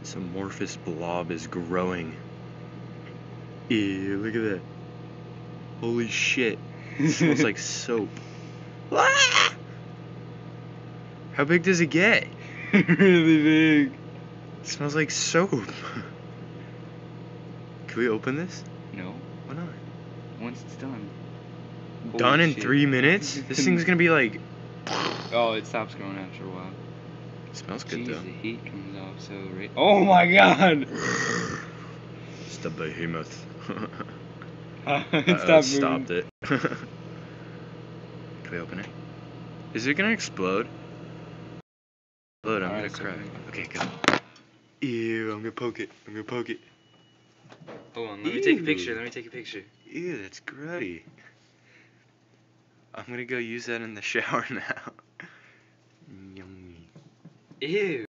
This amorphous blob is growing. Ew, look at that. Holy shit. It smells like soap. Ah! How big does it get? Really big. It smells like soap. Can we open this? No. Why not? Once it's done. Done Holy in shit. 3 minutes? This thing's gonna be like... Oh, it stops growing after a while. It smells good Jeez, though. the heat comes off so right. Oh my god! It's the behemoth. Stop It stopped it. Can we open it? Is it gonna explode? Explode, I'm gonna cry. Okay, go. Ew, I'm gonna poke it. I'm gonna poke it. Hold on, let me take a picture. Let me take a picture. Ew, that's grody. I'm gonna go use that in the shower now. Yummy. Ew.